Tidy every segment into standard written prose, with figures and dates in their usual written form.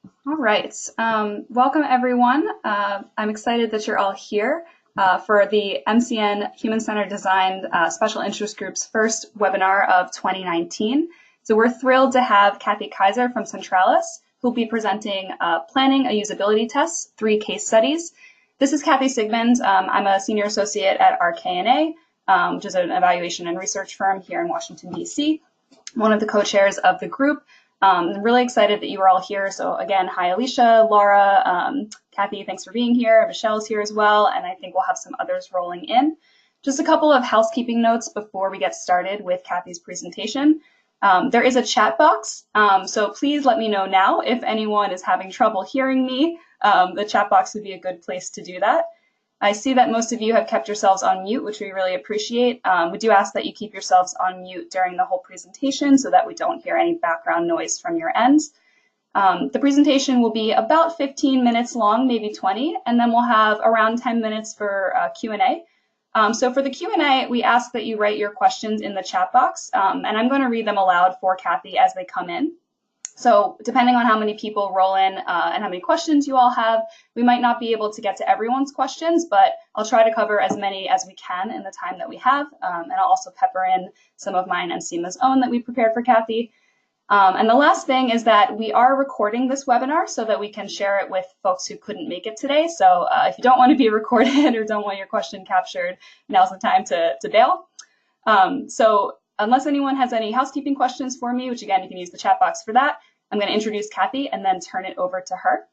All right. Welcome, everyone. I'm excited that you're all here for the MCN Human Centered Design Special Interest Group's first webinar of 2019. So we're thrilled to have Kathi Kaiser from Centralis, who'll be presenting Planning a Usability Test, 3 case studies. This is Kathy Sigmund. I'm a senior associate at RKNA, which is an evaluation and research firm here in Washington, D.C., one of the co-chairs of the group. I'm really excited that you are all here. So again, hi, Alicia, Laura, Kathy, thanks for being here. Michelle's here as well, and I think we'll have some others rolling in. Just a couple of housekeeping notes before we get started with Kathy's presentation. There is a chat box, so please let me know now if anyone is having trouble hearing me. The chat box would be a good place to do that. I see that most of you have kept yourselves on mute, which we really appreciate. We do ask that you keep yourselves on mute during the whole presentation so that we don't hear any background noise from your ends. The presentation will be about 15 minutes long, maybe 20, and then we'll have around 10 minutes for Q&A. So for the Q&A, we ask that you write your questions in the chat box, and I'm going to read them aloud for Kathy as they come in. So depending on how many people roll in and how many questions you all have, we might not be able to get to everyone's questions, but I'll try to cover as many as we can in the time that we have. And I'll also pepper in some of mine and Seema's own that we prepared for Kathy. And the last thing is that we are recording this webinar so that we can share it with folks who couldn't make it today. So if you don't want to be recorded or don't want your question captured, now's the time to bail. So unless anyone has any housekeeping questions for me, which again, you can use the chat box for that, I'm going to introduce Kathy and then turn it over to her.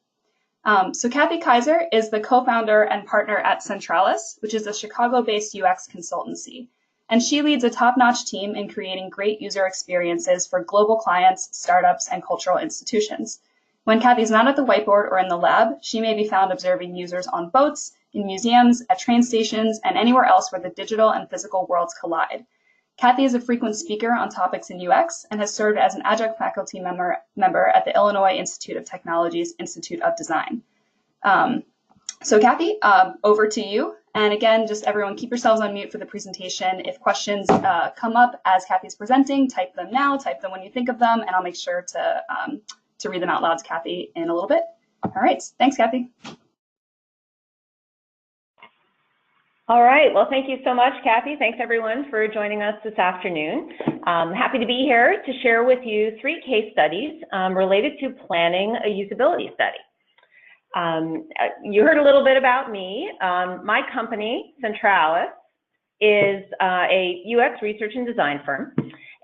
So Kathi Kaiser is the co-founder and partner at Centralis, which is a Chicago-based UX consultancy. And she leads a top-notch team in creating great user experiences for global clients, startups, and cultural institutions. When Kathy's not at the whiteboard or in the lab, she may be found observing users on boats, in museums, at train stations, and anywhere else where the digital and physical worlds collide. Kathy is a frequent speaker on topics in UX and has served as an adjunct faculty member at the Illinois Institute of Technology's Institute of Design. So Kathy, over to you. And again, just everyone keep yourselves on mute for the presentation. If questions come up as Kathy's presenting, type them now, type them when you think of them, and I'll make sure to read them out loud to Kathy in a little bit. All right, thanks, Kathy. All right, well, thank you so much, Kathy. Thanks, everyone, for joining us this afternoon. Happy to be here to share with you 3 case studies related to planning a usability study. You heard a little bit about me. My company, Centralis, is a UX research and design firm,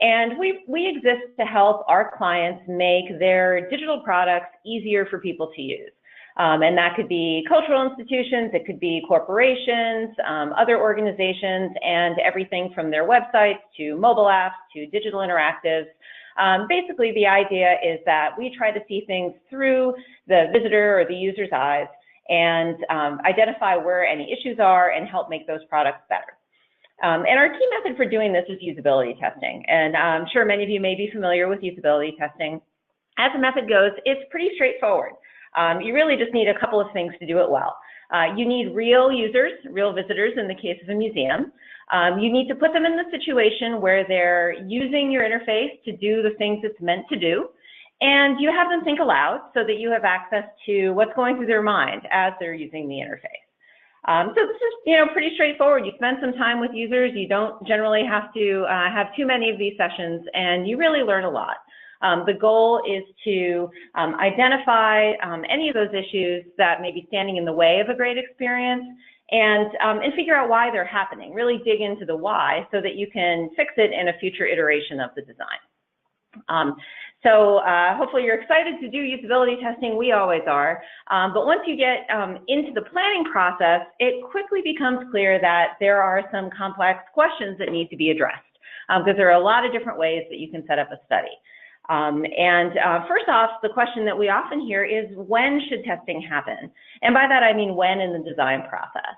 and we exist to help our clients make their digital products easier for people to use. And that could be cultural institutions, it could be corporations, other organizations, and everything from their websites to mobile apps to digital interactives. Basically, the idea is that we try to see things through the visitor or the user's eyes and identify where any issues are and help make those products better. And our key method for doing this is usability testing. And I'm sure many of you may be familiar with usability testing. As the method goes, it's pretty straightforward. You really just need a couple of things to do it well. You need real users, real visitors in the case of a museum. You need to put them in the situation where they're using your interface to do the things it's meant to do. And you have them think aloud so that you have access to what's going through their mind as they're using the interface. So this is, pretty straightforward. You spend some time with users. You don't generally have to have too many of these sessions, and you really learn a lot. The goal is to identify any of those issues that may be standing in the way of a great experience and figure out why they're happening. Really dig into the why so that you can fix it in a future iteration of the design. So hopefully you're excited to do usability testing. We always are. But once you get into the planning process, it quickly becomes clear that there are some complex questions that need to be addressed because there are a lot of different ways that you can set up a study. First off, the question that we often hear is, when should testing happen? And by that, I mean when in the design process.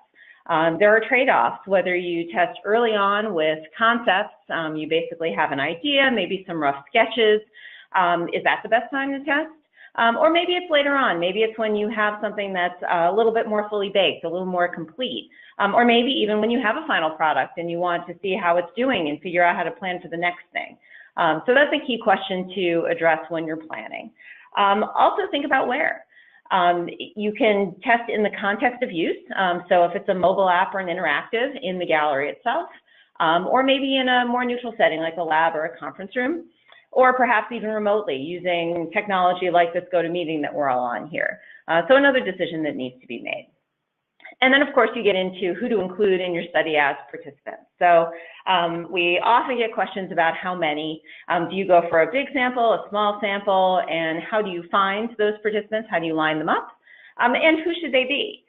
There are trade-offs, whether you test early on with concepts, you basically have an idea, maybe some rough sketches. Is that the best time to test? Or maybe it's later on. Maybe it's when you have something that's a little bit more fully baked, a little more complete. Or maybe even when you have a final product and you want to see how it's doing and figure out how to plan for the next thing. So that's a key question to address when you're planning. Also think about where. You can test in the context of use, so if it's a mobile app or an interactive in the gallery itself, or maybe in a more neutral setting like a lab or a conference room, or perhaps even remotely using technology like this GoToMeeting that we're all on here. So another decision that needs to be made. And then, of course, you get into who to include in your study as participants. So we often get questions about how many. Do you go for a big sample, a small sample, and how do you find those participants? How do you line them up? And who should they be?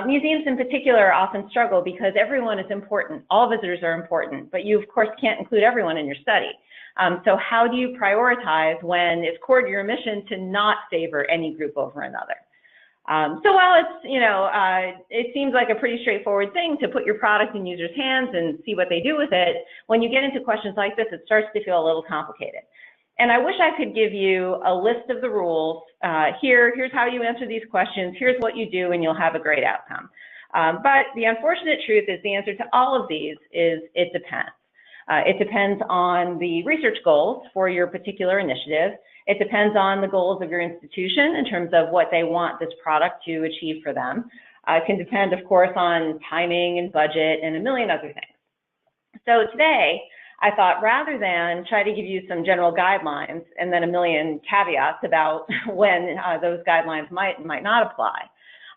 Museums in particular often struggle because everyone is important. All visitors are important, but you, of course, can't include everyone in your study. So how do you prioritize when it's core to your mission to not favor any group over another? So while it's, it seems like a pretty straightforward thing to put your product in users' hands and see what they do with it, when you get into questions like this, it starts to feel a little complicated. And I wish I could give you a list of the rules. Here's how you answer these questions. Here's what you do, and you'll have a great outcome. But the unfortunate truth is the answer to all of these is it depends. It depends on the research goals for your particular initiative. It depends on the goals of your institution in terms of what they want this product to achieve for them. It can depend, of course, on timing and budget and a million other things. So today, I thought rather than try to give you some general guidelines and then a million caveats about when those guidelines might and might not apply,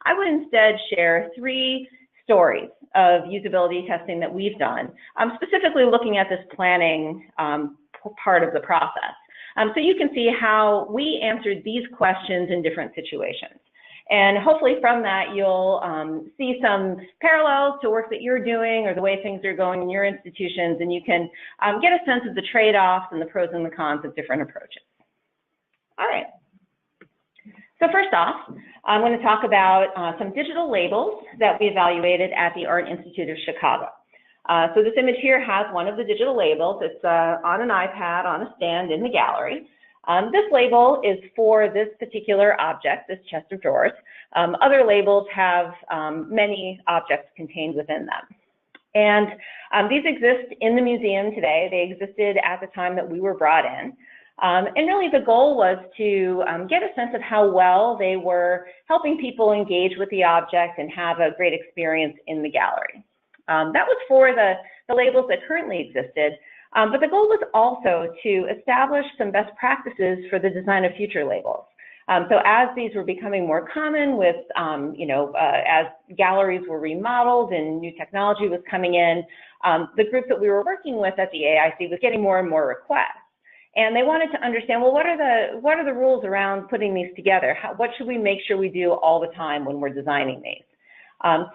I would instead share 3 stories of usability testing that we've done, specifically looking at this planning part of the process. So you can see how we answered these questions in different situations. And hopefully from that, you'll see some parallels to work that you're doing or the way things are going in your institutions, and you can get a sense of the trade-offs and the pros and the cons of different approaches. All right. So first off, I'm going to talk about some digital labels that we evaluated at the Art Institute of Chicago. So this image here has one of the digital labels. It's on an iPad on a stand in the gallery. This label is for this particular object, this chest of drawers. Other labels have many objects contained within them. And these exist in the museum today. They existed at the time that we were brought in. And really the goal was to get a sense of how well they were helping people engage with the object and have a great experience in the gallery. That was for the labels that currently existed, but the goal was also to establish some best practices for the design of future labels. So as these were becoming more common with, as galleries were remodeled and new technology was coming in, the group that we were working with at the AIC was getting more and more requests. And they wanted to understand, well, what are the rules around putting these together? What should we make sure we do all the time when we're designing these?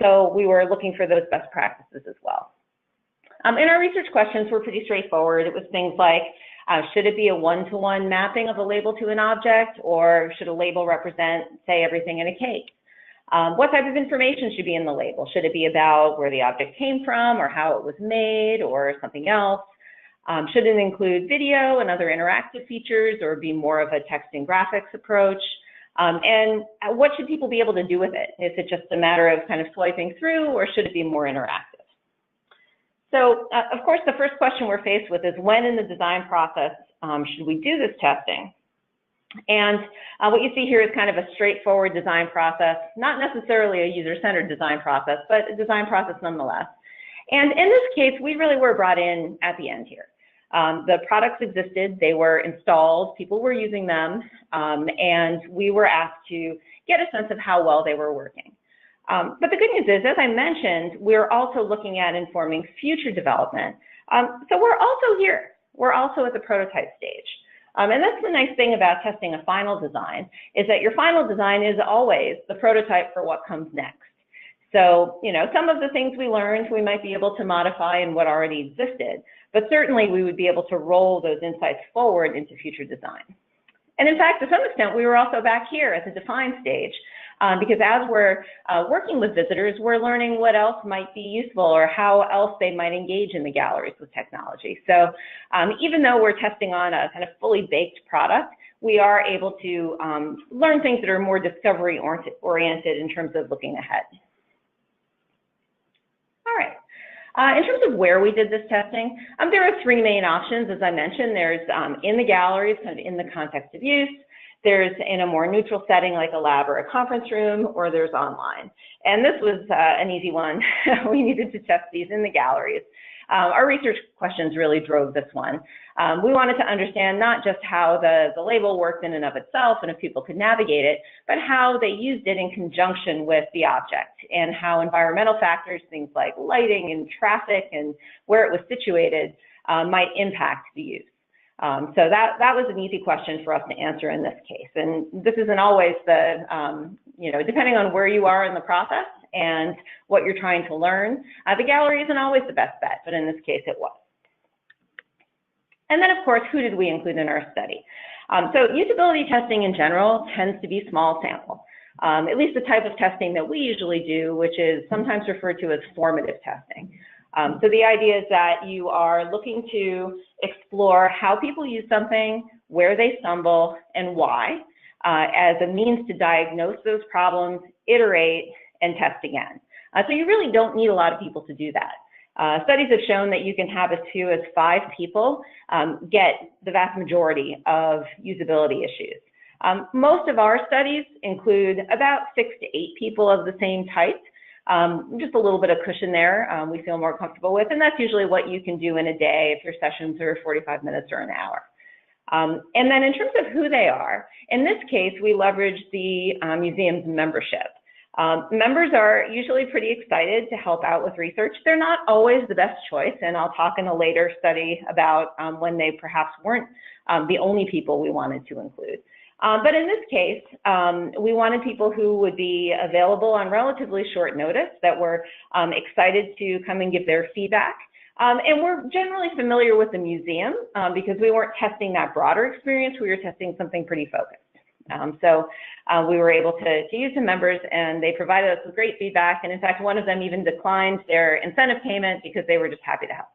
So we were looking for those best practices as well. And our research questions were pretty straightforward. It was things like, should it be a one-to-one mapping of a label to an object, or should a label represent, say, everything in a cake? What type of information should be in the label? Should it be about where the object came from, or how it was made, or something else? Should it include video and other interactive features, or be more of a text and graphics approach? And what should people be able to do with it? Is it just a matter of kind of swiping through, or should it be more interactive? So, of course, the first question we're faced with is when in the design process should we do this testing? And what you see here is kind of a straightforward design process, not necessarily a user-centered design process, but a design process nonetheless. And in this case, we really were brought in at the end here. The products existed, they were installed, people were using them, and we were asked to get a sense of how well they were working. But the good news is, as I mentioned, we're also looking at informing future development. So we're also here. We're also at the prototype stage. And that's the nice thing about testing a final design, is that your final design is always the prototype for what comes next. So, some of the things we learned, we might be able to modify in what already existed, but certainly we would be able to roll those insights forward into future design. And in fact, to some extent, we were also back here at the define stage, because as we're working with visitors, we're learning what else might be useful or how else they might engage in the galleries with technology. So even though we're testing on a kind of fully baked product, we are able to learn things that are more discovery oriented in terms of looking ahead. All right. In terms of where we did this testing, there are 3 main options, as I mentioned. There's in the galleries, kind of in the context of use. there's in a more neutral setting like a lab or a conference room, or there's online. And this was an easy one. We needed to test these in the galleries. Our research questions really drove this one. We wanted to understand not just how the label worked in and of itself and if people could navigate it, but how they used it in conjunction with the object, and how environmental factors, things like lighting and traffic and where it was situated, might impact the use. So that was an easy question for us to answer in this case. And this isn't always the, depending on where you are in the process and what you're trying to learn, the gallery isn't always the best bet, but in this case it was. And then, of course, who did we include in our study? So usability testing in general tends to be small sample, at least the type of testing that we usually do, which is sometimes referred to as formative testing. So the idea is that you are looking to explore how people use something, where they stumble, and why, as a means to diagnose those problems, iterate, and test again. So you really don't need a lot of people to do that. Studies have shown that you can have as few as 5 people get the vast majority of usability issues. Most of our studies include about 6 to 8 people of the same type. Just a little bit of cushion there we feel more comfortable with, and that's usually what you can do in a day if your sessions are 45 minutes or an hour. And then in terms of who they are, in this case, we leverage the museum's membership. Members are usually pretty excited to help out with research. They're not always the best choice, and I'll talk in a later study about when they perhaps weren't the only people we wanted to include. But in this case, we wanted people who would be available on relatively short notice, that were excited to come and give their feedback. And we're generally familiar with the museum because we weren't testing that broader experience, we were testing something pretty focused. So we were able to use the members, and they provided us with great feedback. And in fact, one of them even declined their incentive payment because they were just happy to help.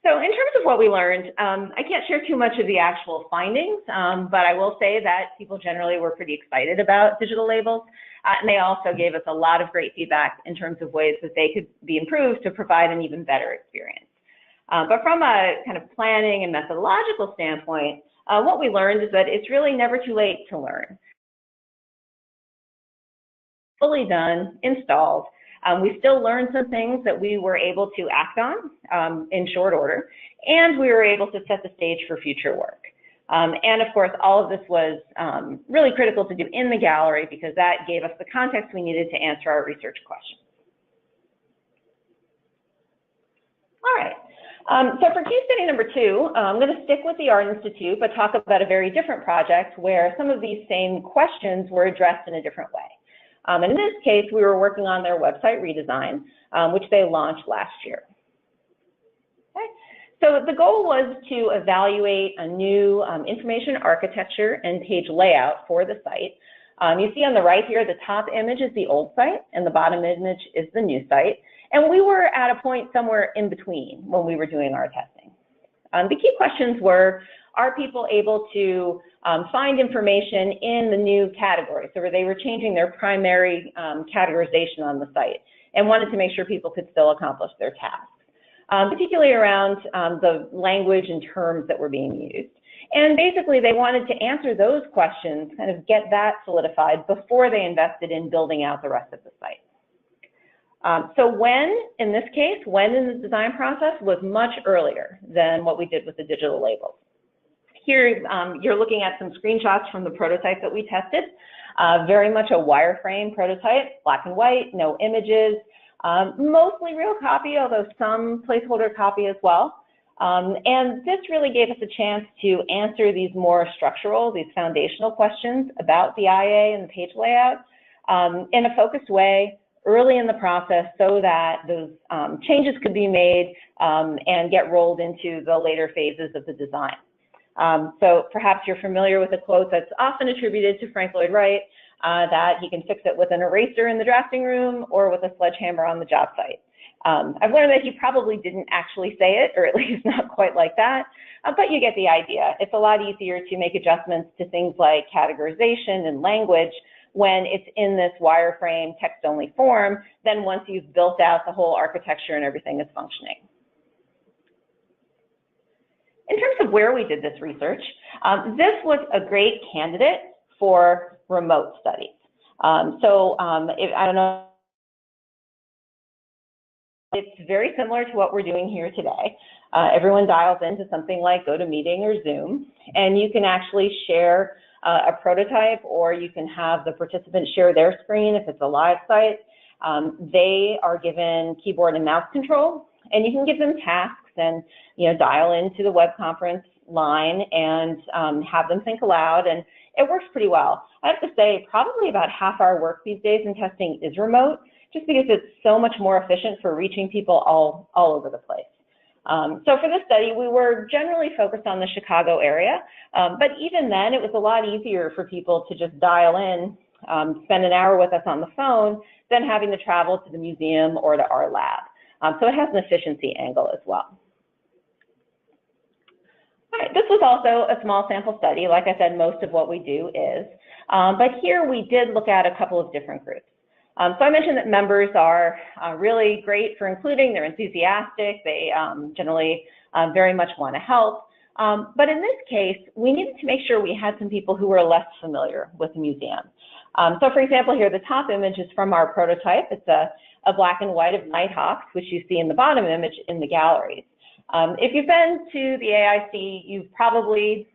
So in terms of what we learned, I can't share too much of the actual findings, but I will say that people generally were pretty excited about digital labels. And they also gave us a lot of great feedback in terms of ways that they could be improved to provide an even better experience. But from a kind of planning and methodological standpoint, what we learned is that it's really never too late to learn. Fully done, installed. We still learned some things that we were able to act on in short order, and we were able to set the stage for future work. And of course, all of this was really critical to do in the gallery because that gave us the context we needed to answer our research questions. All right. So for case study number 2, I'm going to stick with the Art Institute, but talk about a very different project where some of these same questions were addressed in a different way. And in this case, we were working on their website redesign, which they launched last year. Okay. So the goal was to evaluate a new information architecture and page layout for the site. You see on the right here, the top image is the old site, and the bottom image is the new site. And we were at a point somewhere in between when we were doing our testing. The key questions were, are people able to find information in the new category? So they were changing their primary categorization on the site and wanted to make sure people could still accomplish their tasks, particularly around the language and terms that were being used. And basically, they wanted to answer those questions, kind of get that solidified before they invested in building out the rest of the site. So when, in this case, when in the design process was much earlier than what we did with the digital labels. Here, you're looking at some screenshots from the prototype that we tested. Very much a wireframe prototype, black and white, no images, mostly real copy, although some placeholder copy as well. And this really gave us a chance to answer these more structural, these foundational questions about the IA and the page layout in a focused way early in the process so that those changes could be made and get rolled into the later phases of the design. So perhaps you're familiar with a quote that's often attributed to Frank Lloyd Wright, that he can fix it with an eraser in the drafting room or with a sledgehammer on the job site. I've learned that he probably didn't actually say it, or at least not quite like that, but you get the idea. It's a lot easier to make adjustments to things like categorization and language when it's in this wireframe text-only form than once you've built out the whole architecture and everything is functioning. in terms of where we did this research, this was a great candidate for remote studies. I don't know, it's very similar to what we're doing here today. Everyone dials into something like GoToMeeting or Zoom, and you can actually share a prototype, or you can have the participants share their screen if it's a live site. They are given keyboard and mouse control, and you can give them tasks and dial into the web conference line and have them think aloud, and it works pretty well. I have to say, probably about half our work these days in testing is remote, just because it's so much more efficient for reaching people all over the place. So for this study, we were generally focused on the Chicago area, but even then, it was a lot easier for people to just dial in, spend an hour with us on the phone, than having to travel to the museum or to our lab. So it has an efficiency angle as well. All right, this was also a small sample study. Like I said, most of what we do is, but here we did look at a couple of different groups. So I mentioned that members are really great for including, they're enthusiastic, they generally very much want to help. But in this case, we needed to make sure we had some people who were less familiar with the museum. So for example, here, the top image is from our prototype. It's a black and white of Nighthawks, which you see in the bottom image in the galleries. If you've been to the AIC, you've probably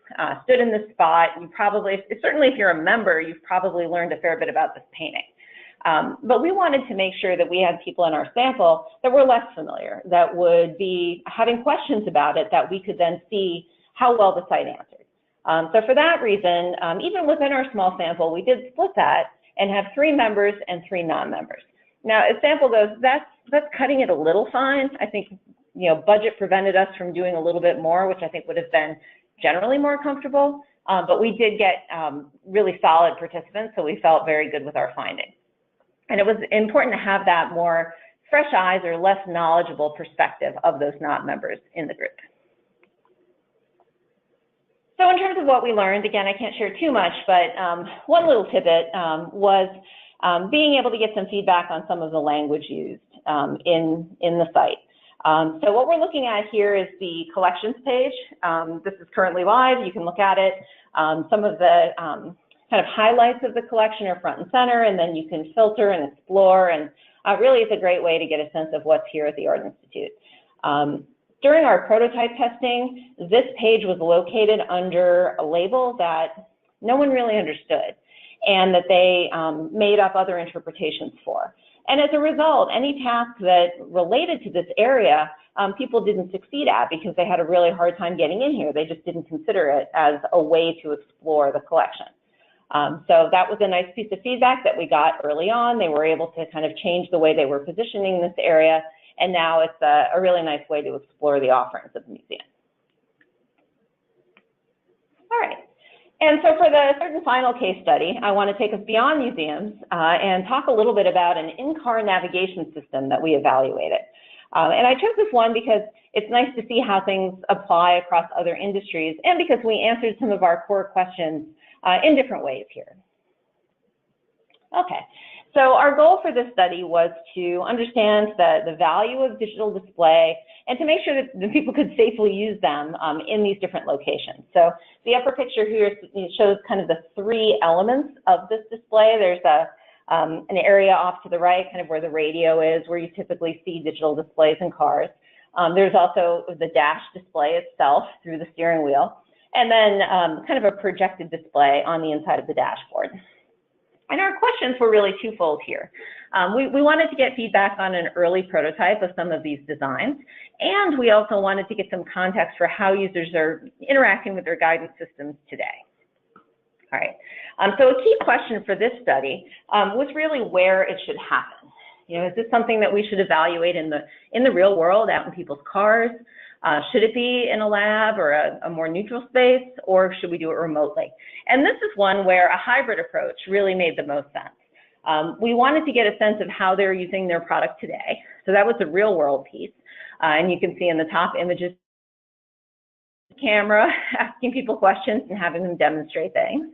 stood in this spot. You probably, certainly if you're a member, you've probably learned a fair bit about this painting. But we wanted to make sure that we had people in our sample that were less familiar, that would be having questions about it, that we could then see how well the site answered. So for that reason, even within our small sample, we did split that and have 3 members and 3 non-members. Now, as sample goes, that's cutting it a little fine. I think, budget prevented us from doing a little bit more, which I think would have been generally more comfortable. But we did get really solid participants, so we felt very good with our findings. And it was important to have that more fresh eyes or less knowledgeable perspective of those non-members in the group. So in terms of what we learned, again, I can't share too much, but one little tidbit was being able to get some feedback on some of the language used in the site. So what we're looking at here is the collections page. This is currently live. You can look at it. Some of the kind of highlights of the collection are front and center, and then you can filter and explore, and really it's a great way to get a sense of what's here at the Art Institute. During our prototype testing, this page was located under a label that no one really understood, and that they made up other interpretations for. And as a result, any task that related to this area, people didn't succeed at because they had a really hard time getting in here. They just didn't consider it as a way to explore the collection. So that was a nice piece of feedback that we got early on. They were able to kind of change the way they were positioning this area, and now it's a really nice way to explore the offerings of the museum. All right, and so for the third and final case study, I want to take us beyond museums and talk a little bit about an in-car navigation system that we evaluated. And I chose this one because it's nice to see how things apply across other industries, and because we answered some of our core questions in different ways here. Okay, so our goal for this study was to understand the value of digital display and to make sure that the people could safely use them in these different locations. So the upper picture here shows kind of the 3 elements of this display. There's an area off to the right, kind of where the radio is, where you typically see digital displays in cars. There's also the dash display itself through the steering wheel, and then kind of a projected display on the inside of the dashboard. And our questions were really twofold here. We wanted to get feedback on an early prototype of some of these designs, and we also wanted to get some context for how users are interacting with their guidance systems today. All right, so a key question for this study was really where it should happen. Is this something that we should evaluate in the real world, out in people's cars? Should it be in a lab or a more neutral space, or should we do it remotely? And this is one where a hybrid approach really made the most sense. We wanted to get a sense of how they're using their product today. So that was the real world piece. And you can see in the top images, camera asking people questions and having them demonstrate things.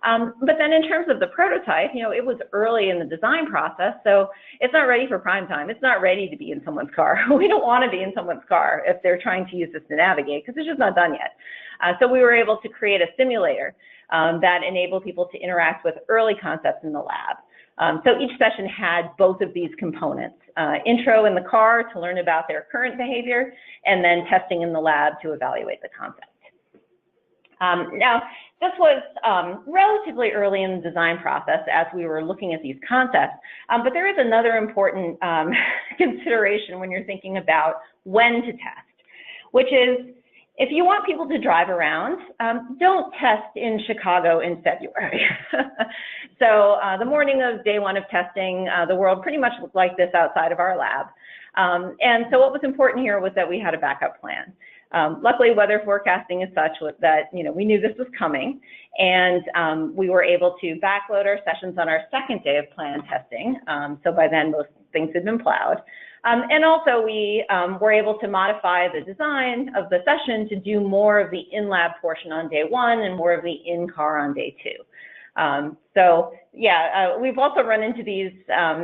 But then in terms of the prototype, it was early in the design process, so it's not ready for prime time. It's not ready to be in someone's car. We don't want to be in someone's car if they're trying to use this to navigate, because it's just not done yet. So we were able to create a simulator that enabled people to interact with early concepts in the lab. So each session had both of these components, intro in the car to learn about their current behavior, and then testing in the lab to evaluate the concept. Now, this was relatively early in the design process as we were looking at these concepts, but there is another important consideration when you're thinking about when to test, which is if you want people to drive around, don't test in Chicago in February. So the morning of day one of testing, the world pretty much looked like this outside of our lab. And so what was important here was that we had a backup plan. Luckily, weather forecasting is such that we knew this was coming, and we were able to backload our sessions on our second day of planned testing. So by then, most things had been plowed. And also, we were able to modify the design of the session to do more of the in-lab portion on day one and more of the in-car on day two. So yeah, we've also run into these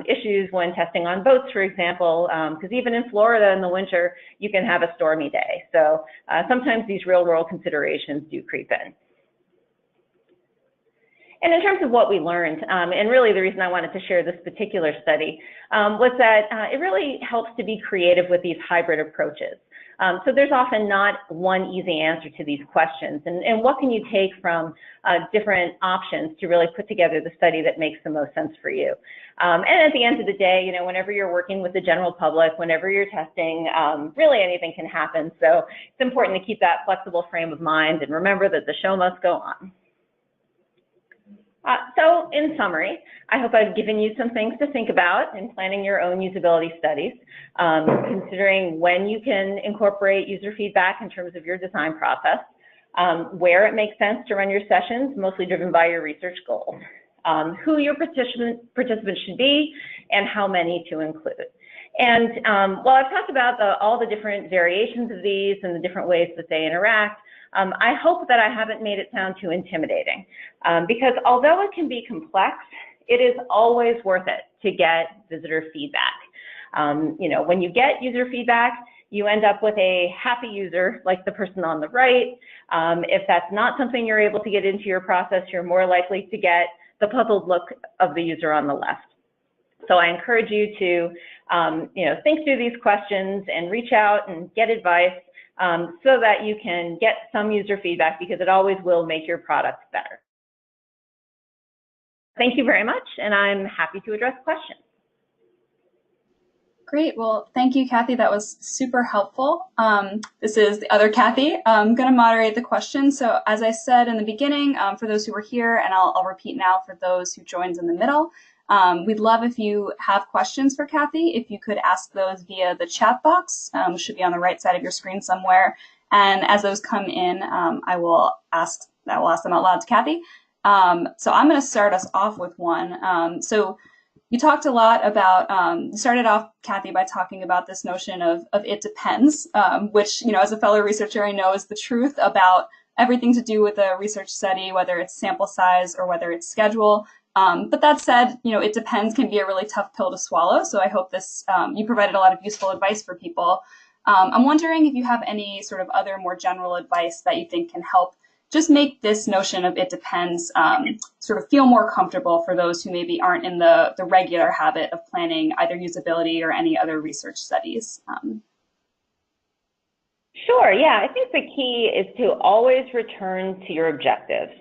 issues when testing on boats, for example, because even in Florida in the winter, you can have a stormy day. So sometimes these real-world considerations do creep in. And in terms of what we learned, and really the reason I wanted to share this particular study was that it really helps to be creative with these hybrid approaches. So there's often not one easy answer to these questions, and what can you take from different options to really put together the study that makes the most sense for you. And at the end of the day, whenever you're working with the general public, whenever you're testing, really anything can happen. So it's important to keep that flexible frame of mind and remember that the show must go on. So in summary, I hope I've given you some things to think about in planning your own usability studies, considering when you can incorporate user feedback in terms of your design process, where it makes sense to run your sessions, mostly driven by your research goals, who your participants should be, and how many to include. And while I've talked about all the different variations of these and the different ways that they interact, I hope that I haven't made it sound too intimidating, because although it can be complex, it is always worth it to get visitor feedback. When you get user feedback, you end up with a happy user like the person on the right. If that's not something you're able to get into your process, you're more likely to get the puzzled look of the user on the left. So I encourage you to think through these questions and reach out and get advice, so that you can get some user feedback, because it always will make your product better. Thank you very much, and I'm happy to address questions. Great. Well, thank you, Kathi. That was super helpful. This is the other Kathi. I'm going to moderate the questions. So as I said in the beginning, for those who were here, and I'll repeat now for those who joined in the middle, we'd love if you have questions for Kathi, if you could ask those via the chat box, should be on the right side of your screen somewhere. And as those come in, I will ask them out loud to Kathi. So I'm going to start us off with one. So you talked a lot about, you started off, Kathi, by talking about this notion of it depends, which, as a fellow researcher, I know is the truth about everything to do with a research study, whether it's sample size or whether it's schedule. But that said, it depends can be a really tough pill to swallow. So I hope this, you provided a lot of useful advice for people. I'm wondering if you have any sort of other more general advice that you think can help just make this notion of it depends sort of feel more comfortable for those who maybe aren't in the regular habit of planning either usability or any other research studies. Sure, yeah, I think the key is to always return to your objectives,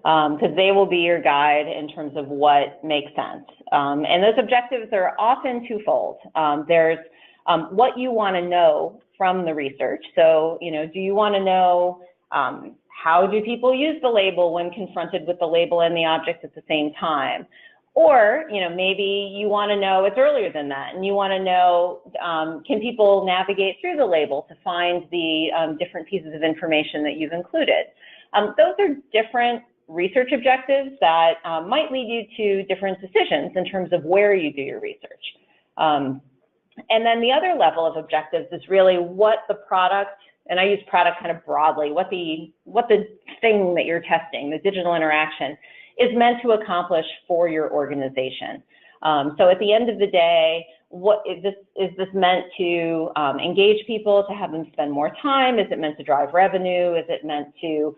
because they will be your guide in terms of what makes sense. And those objectives are often twofold. There's what you want to know from the research. So, do you want to know how do people use the label when confronted with the label and the object at the same time? Or, maybe you want to know it's earlier than that, and you want to know, can people navigate through the label to find the different pieces of information that you've included? Those are different research objectives that might lead you to different decisions in terms of where you do your research. And then the other level of objectives is really what the product, and I use product kind of broadly, what the thing that you're testing, the digital interaction, is meant to accomplish for your organization. So at the end of the day, is this meant to engage people, to have them spend more time? Is it meant to drive revenue? Is it meant to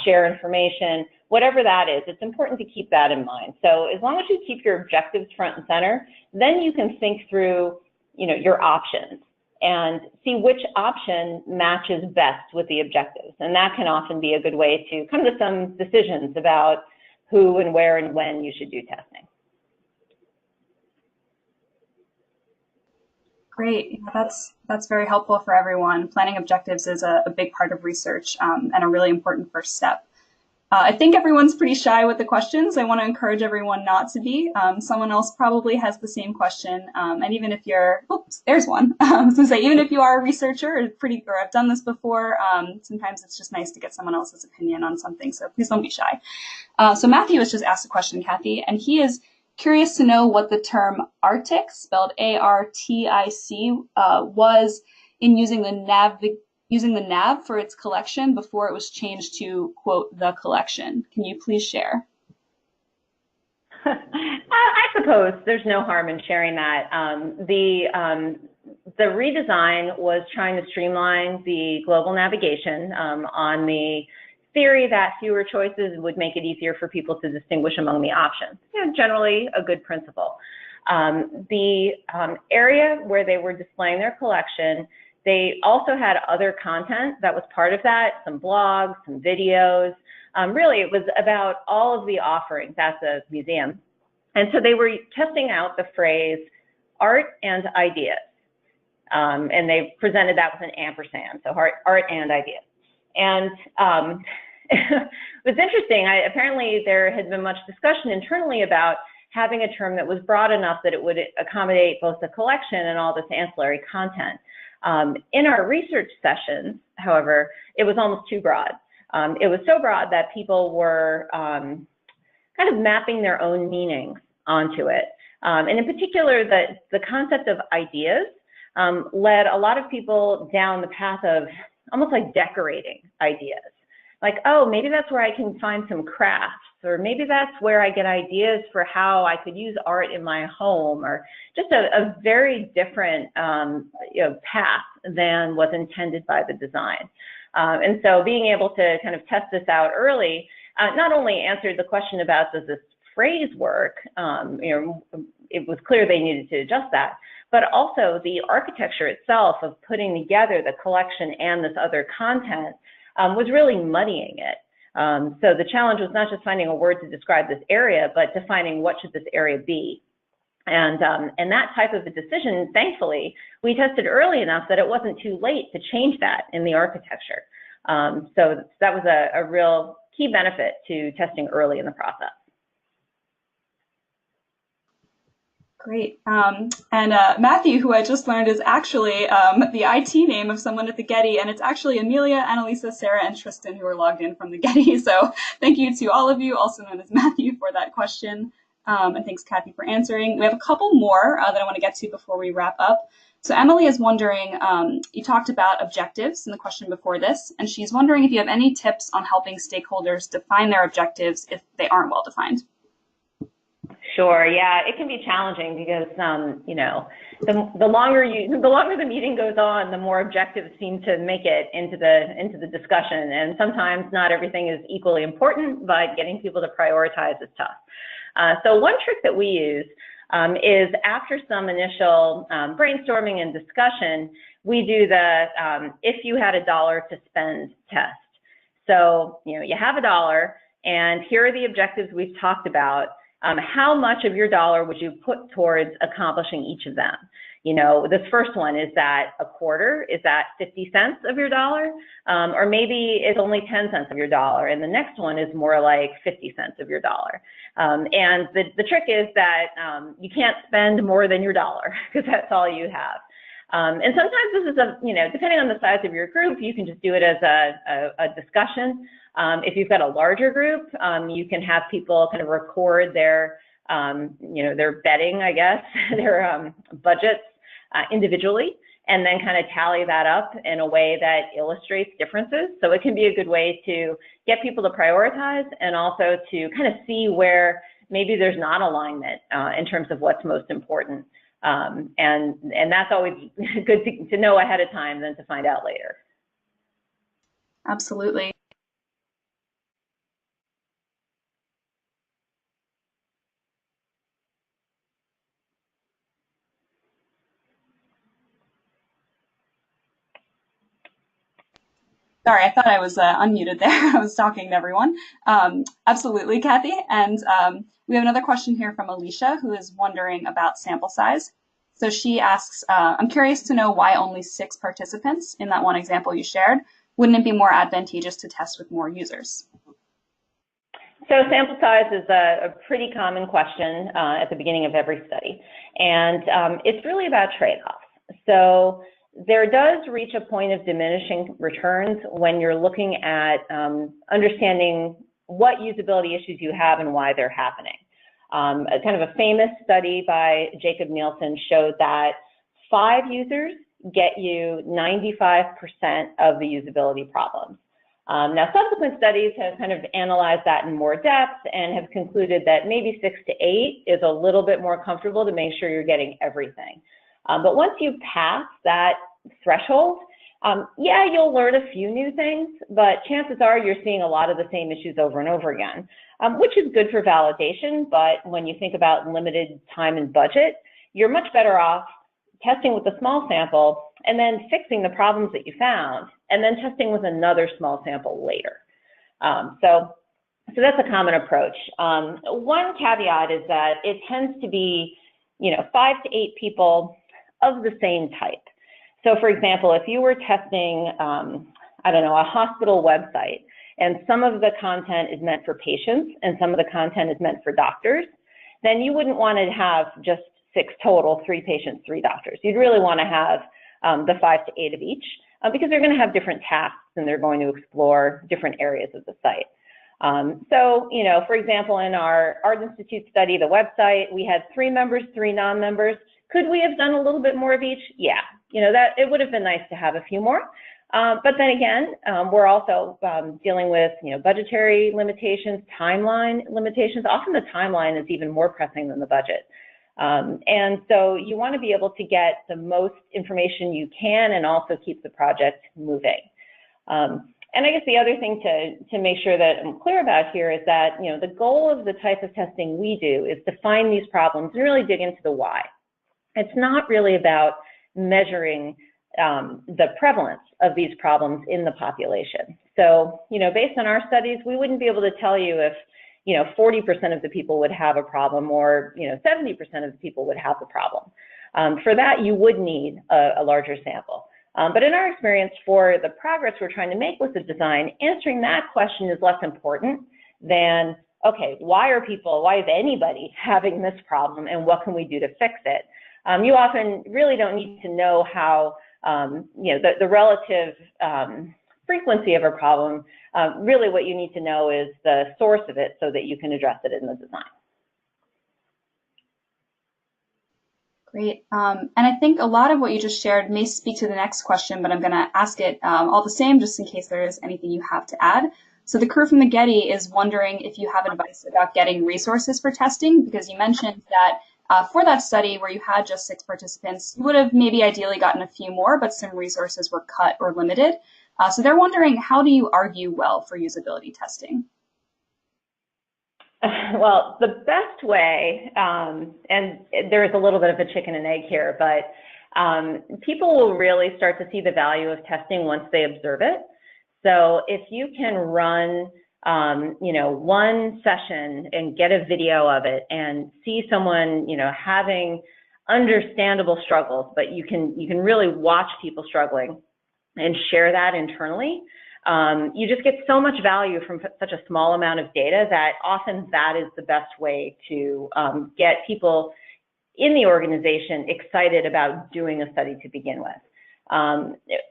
share information? Whatever that is, it's important to keep that in mind. So as long as you keep your objectives front and center, then you can think through, your options and see which option matches best with the objectives. And that can often be a good way to come to some decisions about who and where and when you should do testing. Great. Yeah, that's very helpful for everyone. Planning objectives is a big part of research and a really important first step. I think everyone's pretty shy with the questions. I want to encourage everyone not to be. Someone else probably has the same question. And even if you're, oops, there's one. I was going to say, even if you are a researcher or have done this before, sometimes it's just nice to get someone else's opinion on something. So please don't be shy. So Matthew has just asked a question, Kathi, and he is curious to know what the term ARTIC, spelled A-R-T-I-C, was in using the nav for its collection before it was changed to, quote, the collection. Can you please share? I suppose there's no harm in sharing that. The redesign was trying to streamline the global navigation on the theory that fewer choices would make it easier for people to distinguish among the options. Generally a good principle. The area where they were displaying their collection, they also had other content that was part of that, some blogs, some videos. Really, it was about all of the offerings at the museum. And so they were testing out the phrase art and ideas. And they presented that with an ampersand, so art and ideas. And it was interesting. Apparently, there had been much discussion internally about having a term that was broad enough that it would accommodate both the collection and all this ancillary content. In our research sessions, however, it was almost too broad. It was so broad that people were kind of mapping their own meanings onto it. And in particular, the concept of ideas led a lot of people down the path of almost like decorating ideas. Like, oh, maybe that's where I can find some crafts, or maybe that's where I get ideas for how I could use art in my home, or just a very different path than was intended by the design. And so being able to kind of test this out early not only answered the question about does this phrase work, it was clear they needed to adjust that, but also the architecture itself of putting together the collection and this other content was really muddying it. So the challenge was not just finding a word to describe this area, but defining what should this area be. And that type of a decision, thankfully, we tested early enough that it wasn't too late to change that in the architecture. So that was a real key benefit to testing early in the process. Great. And Matthew, who I just learned is actually the IT name of someone at the Getty, and it's actually Amelia, Annalisa, Sarah, and Tristan who are logged in from the Getty. So thank you to all of you, also known as Matthew, for that question. And thanks, Kathi, for answering. We have a couple more that I want to get to before we wrap up. So Emily is wondering, you talked about objectives in the question before this, and she's wondering if you have any tips on helping stakeholders define their objectives if they aren't well defined. Sure. Yeah, it can be challenging because the longer the meeting goes on, the more objectives seem to make it into the discussion, and sometimes not everything is equally important, but getting people to prioritize is tough. So one trick that we use is after some initial brainstorming and discussion, we do the if you had $1 to spend test. So you have $1, and here are the objectives we've talked about. How much of your dollar would you put towards accomplishing each of them? This first one, is that a quarter? Is that 50 cents of your dollar? Or maybe it's only 10 cents of your dollar. And the next one is more like 50 cents of your dollar. And the trick is that you can't spend more than your dollar because that's all you have. And sometimes this is depending on the size of your group, you can just do it as a discussion. If you've got a larger group, you can have people kind of record their betting, I guess, their budgets individually, and then kind of tally that up in a way that illustrates differences. So it can be a good way to get people to prioritize and also to kind of see where maybe there's not alignment in terms of what's most important. And that's always good to know ahead of time than to find out later. Absolutely. Sorry, I thought I was unmuted there. I was talking to everyone. Absolutely, Kathi. And we have another question here from Alicia, who is wondering about sample size. So she asks, I'm curious to know why only 6 participants in that one example you shared. Wouldn't it be more advantageous to test with more users? So sample size is a pretty common question at the beginning of every study. And it's really about trade-offs. So there does reach a point of diminishing returns when you're looking at understanding what usability issues you have and why they're happening. Kind of a famous study by Jacob Nielsen showed that 5 users get you 95% of the usability problems. Now, subsequent studies have kind of analyzed that in more depth and have concluded that maybe 6 to 8 is a little bit more comfortable to make sure you're getting everything. But once you pass that threshold, yeah, you'll learn a few new things, but chances are you're seeing a lot of the same issues over and over again, which is good for validation. But when you think about limited time and budget, you're much better off testing with a small sample and then fixing the problems that you found, and then testing with another small sample later. So that's a common approach. One caveat is that it tends to be, 5 to 8 people of the same type. So for example, if you were testing, I don't know, a hospital website, and some of the content is meant for patients and some of the content is meant for doctors, then you wouldn't want to have just 6 total, 3 patients, 3 doctors. You'd really want to have the 5 to 8 of each, because they're going to have different tasks and they're going to explore different areas of the site. So, for example, in our Art Institute study, the website, we had 3 members, 3 non-members. Could we have done a little bit more of each? Yeah, that it would have been nice to have a few more. But then again, we're also dealing with, budgetary limitations, timeline limitations. Often the timeline is even more pressing than the budget. And so you want to be able to get the most information you can and also keep the project moving. And I guess the other thing to make sure that I'm clear about here is that, the goal of the type of testing we do is to find these problems and really dig into the why. It's not really about measuring the prevalence of these problems in the population. So, based on our studies, we wouldn't be able to tell you if 40% of the people would have a problem or 70% of the people would have the problem. For that, you would need a larger sample. But in our experience, for the progress we're trying to make with the design, answering that question is less important than, okay, why is anybody having this problem and what can we do to fix it? You often really don't need to know how, the relative frequency of a problem. Really what you need to know is the source of it so that you can address it in the design. Great. And I think a lot of what you just shared may speak to the next question, but I'm going to ask it all the same, just in case there is anything you have to add. So the crew from the Getty is wondering if you have advice about getting resources for testing, because you mentioned that for that study where you had just 6 participants, you would have maybe ideally gotten a few more, but some resources were cut or limited. So they're wondering, how do you argue well for usability testing? Well, the best way, and there's a little bit of a chicken and egg here, but people will really start to see the value of testing once they observe it. So if you can run, one session and get a video of it and see someone, having understandable struggles, but you can really watch people struggling and share that internally, you just get so much value from such a small amount of data that often that is the best way to get people in the organization excited about doing a study to begin with.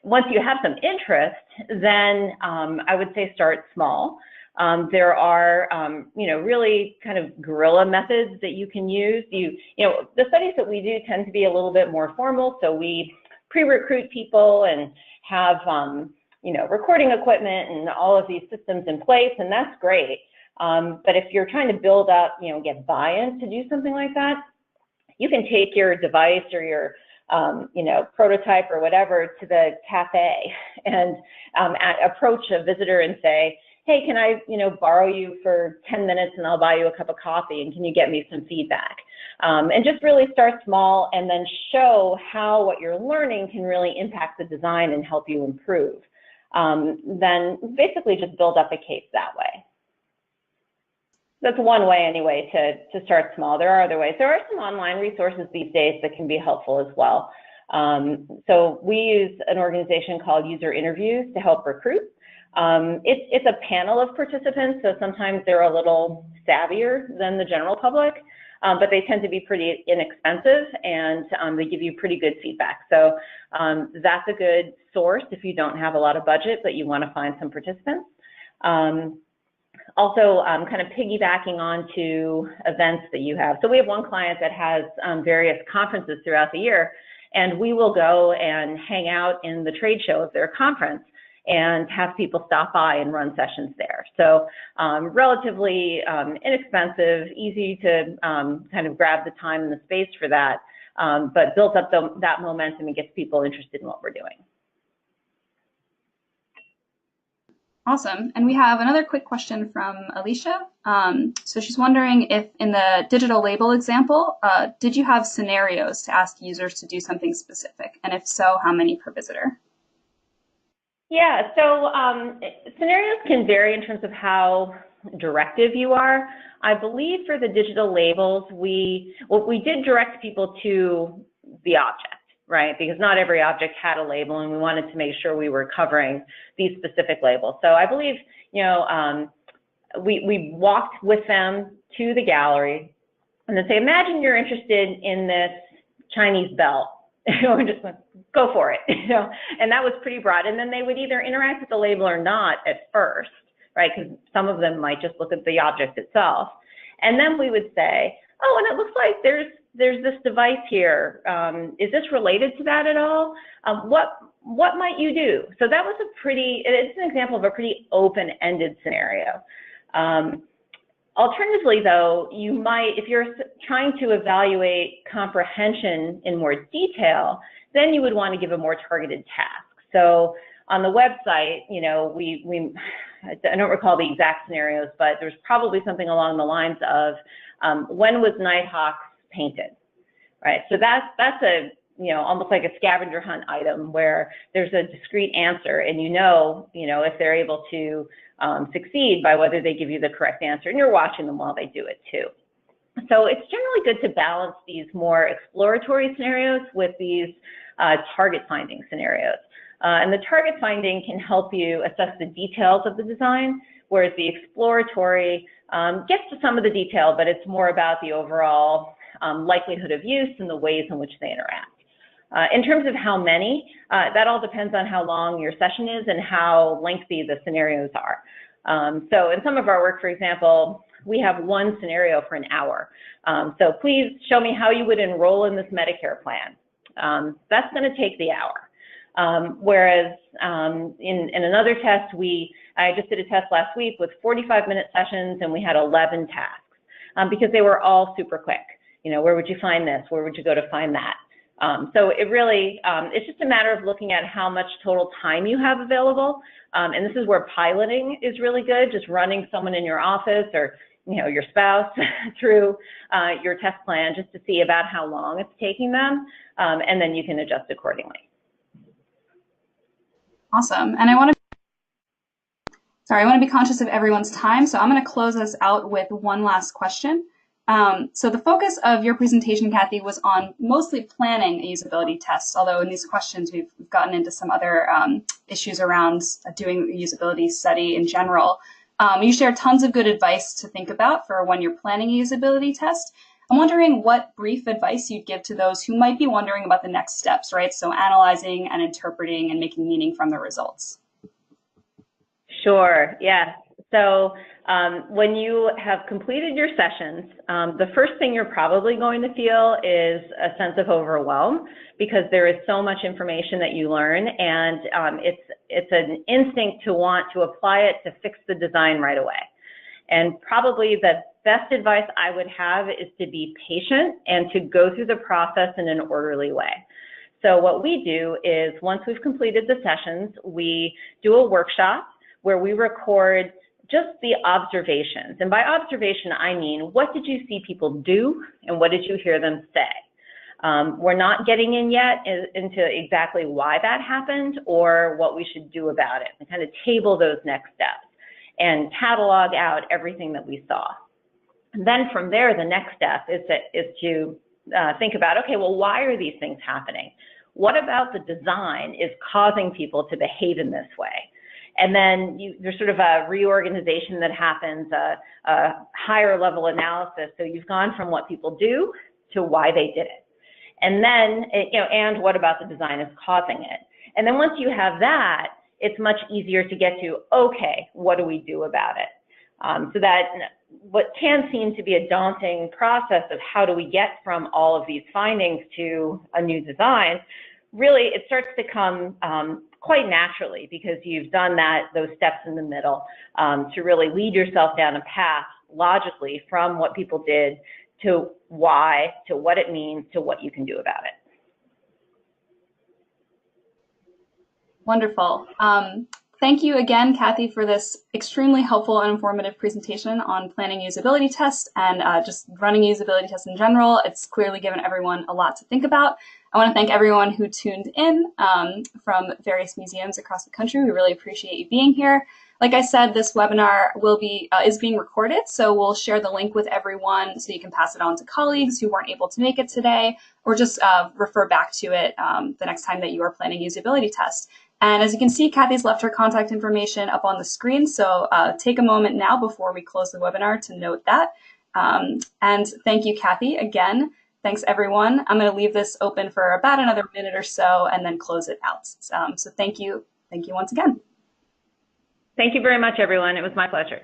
Once you have some interest, then I would say start small. There are, really kind of guerrilla methods that you can use. The studies that we do tend to be a little bit more formal, so we pre-recruit people and have, recording equipment and all of these systems in place, and that's great. But if you're trying to build up, get buy-in to do something like that, you can take your device or your prototype or whatever to the cafe and approach a visitor and say, hey, can I, borrow you for 10 minutes and I'll buy you a cup of coffee, and can you get me some feedback? And just really start small and then show how what you're learning can really impact the design and help you improve. Then basically just build up a case that way. That's one way anyway to start small. There are other ways. There are some online resources these days that can be helpful as well. So we use an organization called User Interviews to help recruit. It's a panel of participants, so sometimes they're a little savvier than the general public, but they tend to be pretty inexpensive, and they give you pretty good feedback. So that's a good source if you don't have a lot of budget, but you want to find some participants. Also, kind of piggybacking onto events that you have. So we have one client that has various conferences throughout the year, and we will go and hang out in the trade show of their conference and have people stop by and run sessions there. So relatively inexpensive, easy to kind of grab the time and the space for that, but builds up that momentum and gets people interested in what we're doing. Awesome. And we have another quick question from Alicia. So she's wondering if in the digital label example, did you have scenarios to ask users to do something specific? And if so, how many per visitor? Yeah, so scenarios can vary in terms of how directive you are. I believe for the digital labels, we did direct people to the object, right? Because not every object had a label, and we wanted to make sure we were covering these specific labels. So I believe, we walked with them to the gallery and then say, imagine you're interested in this Chinese belt. And just went, go for it, and that was pretty broad. And then they would either interact with the label or not at first, right? Because some of them might just look at the object itself. And then we would say, oh, and it looks like there's this device here. Is this related to that at all? What might you do? So that was it's an example of a pretty open-ended scenario. Alternatively, though, you might, if you're trying to evaluate comprehension in more detail, then you would want to give a more targeted task. So on the website, I don't recall the exact scenarios, but there's probably something along the lines of, when was Nighthawk painted, right? So that's a, almost like a scavenger hunt item where there's a discrete answer, and if they're able to succeed by whether they give you the correct answer, and you're watching them while they do it too. So it's generally good to balance these more exploratory scenarios with these target finding scenarios. And the target finding can help you assess the details of the design, whereas the exploratory gets to some of the detail, but it's more about the overall likelihood of use and the ways in which they interact. In terms of how many, that all depends on how long your session is and how lengthy the scenarios are. So in some of our work, for example, we have one scenario for an hour. So please show me how you would enroll in this Medicare plan. That's going to take the hour. Whereas in another test, I just did a test last week with 45-minute sessions, and we had 11 tasks because they were all super quick. Where would you find this? Where would you go to find that? So it really, it's just a matter of looking at how much total time you have available. And this is where piloting is really good, just running someone in your office or your spouse through your test plan just to see about how long it's taking them, and then you can adjust accordingly. Awesome. And I want to be conscious of everyone's time, so I'm going to close us out with one last question. So the focus of your presentation, Kathi, was on mostly planning a usability test, although in these questions we've gotten into some other issues around doing a usability study in general. You shared tons of good advice to think about for when you're planning a usability test. I'm wondering what brief advice you'd give to those who might be wondering about the next steps, right? So analyzing and interpreting and making meaning from the results. Sure, yeah. So When you have completed your sessions, the first thing you're probably going to feel is a sense of overwhelm because there is so much information that you learn, and it's an instinct to want to apply it to fix the design right away. And probably the best advice I would have is to be patient and to go through the process in an orderly way. So what we do is once we've completed the sessions, we do a workshop where we record just the observations. And by observation, I mean, what did you see people do and what did you hear them say? We're not getting in yet into exactly why that happened or what we should do about it, and kind of table those next steps and catalog out everything that we saw. And then from there, the next step is to think about, okay, well, why are these things happening? What about the design is causing people to behave in this way? And then there's sort of a reorganization that happens, a higher level analysis. So you've gone from what people do to why they did it. And then, and what about the design is causing it? And then once you have that, it's much easier to get to, okay, what do we do about it? So that what can seem to be a daunting process of how do we get from all of these findings to a new design, really it starts to come quite naturally because you've done those steps in the middle to really lead yourself down a path logically from what people did to why, to what it means, to what you can do about it. Wonderful. Thank you again, Kathi, for this extremely helpful and informative presentation on planning usability tests and just running usability tests in general. It's clearly given everyone a lot to think about. I want to thank everyone who tuned in from various museums across the country. We really appreciate you being here. Like I said, this webinar is being recorded, so we'll share the link with everyone so you can pass it on to colleagues who weren't able to make it today, or just refer back to it the next time that you are planning usability tests. And as you can see, Kathy's left her contact information up on the screen, so take a moment now before we close the webinar to note that. And thank you, Kathi, again. Thanks, everyone. I'm going to leave this open for about another minute or so and then close it out. So thank you once again. Thank you very much, everyone. It was my pleasure.